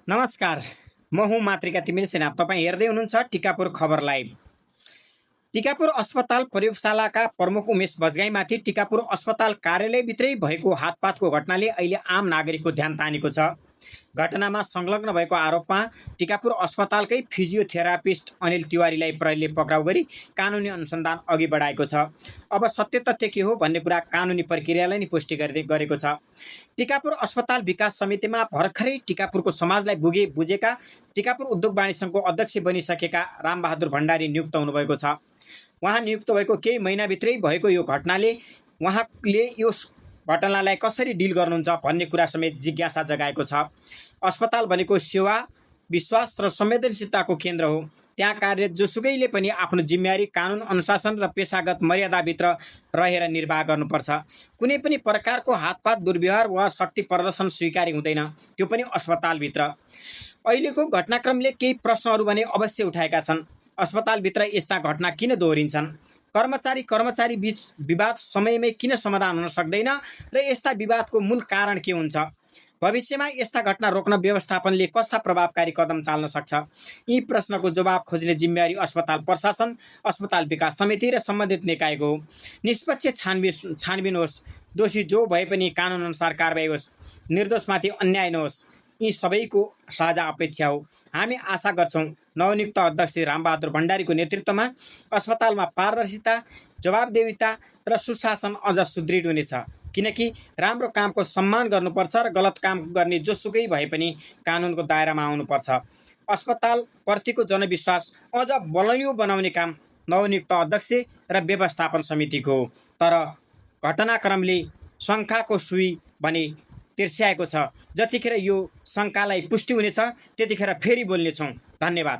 नमस्कार। म हुँ मातृका तिमिल सेना। तपाईँ हेर्दै हुनुहुन्छ टिकापुर खबर लाइभ। टिकापुर अस्पताल प्रयोगशालाका प्रमुख उमेश बजगाईमाथि टिकापुर अस्पताल कार्यालयभित्रै भएको हातपातको घटनाले अहिले आम नागरिकको ध्यान तानेको छ। घटनामा संलग्न भएको आरोपमा टिकापुर अस्पतालकै फिजियोथेरापिस्ट अनिल तिवारीलाई प्रहरीले पक्राउ गरी कानुनी अनुसन्धान अघि बढाएको छ। अब सत्य तथ्य के हो भन्ने कुरा कानुनी प्रक्रियालाई नै पुष्टि गरेको छ। टिकापुर अस्पताल विकास समितिमा भर्खरै टिकापुरको समाजलाई बुझेका टिकापुर उद्योग वाणिज्य सङ्घको अध्यक्ष बनिसकेका रामबहादुर भण्डारी नियुक्त हुनुभएको छ। उहाँ नियुक्त भएको केही महिनाभित्रै भएको यो घटनाले उहाँले यो घटनालाई कसरी डिल गर्नुहुन्छ भन्ने कुरा समेत जिज्ञासा जगाएको छ। अस्पताल भनेको सेवा, विश्वास र संवेदनशीलताको केन्द्र हो। त्यहाँ कार्यरत जोसुकैले पनि आफ्नो जिम्मेवारी कानुन अनुशासन र पेशागत मर्यादाभित्र रहेर निर्वाह गर्नुपर्छ। कुनै पनि प्रकारको हातपात, दुर्व्यवहार वा शक्ति प्रदर्शन स्वीकार्य हुँदैन, त्यो पनि अस्पतालभित्र। अहिलेको घटनाक्रमले केही प्रश्नहरू भने अवश्य उठाएका छन्। अस्पतालभित्र यस्ता घटना किन दोहोरिन्छन्? कर्मचारी बीच विवाद समयमै किन समाधान हुन सक्दैन र यस्ता विवादको मूल कारण के हुन्छ? भविष्यमा यस्ता घटना रोक्न व्यवस्थापनले कस्ता प्रभावकारी कदम चाल्न सक्छ? यी प्रश्नको जवाब खोज्ने जिम्मेवारी अस्पताल प्रशासन, अस्पताल विकास समिति र सम्बन्धित निकायको हो। निष्पक्ष छानबिन होस्, दोषी जो भए पनि कानुन अनुसार कारबाही होस्, निर्दोषमाथि अन्याय नहोस्, यी सबैको साझा अपेक्षा हो। हामी आशा गर्छौँ नवनियुक्त अध्यक्ष रामबहादुर भण्डारीको नेतृत्वमा अस्पतालमा पारदर्शिता, जवाबदेहिता र सुशासन अझ सुदृढ हुनेछ। किनकि राम्रो कामको सम्मान गर्नुपर्छ र गलत काम गर्ने जोसुकै भए पनि कानुनको दायरामा आउनुपर्छ। अस्पतालप्रतिको जनविश्वास अझ बलियो बनाउने काम नवनियुक्त अध्यक्ष र व्यवस्थापन समितिको हो। तर घटनाक्रमले शङ्काको सुई भने तिर्स्याएको छ। जतिखेर यो शङ्कालाई पुष्टि हुनेछ त्यतिखेर फेरि बोल्नेछौँ। धन्यवाद।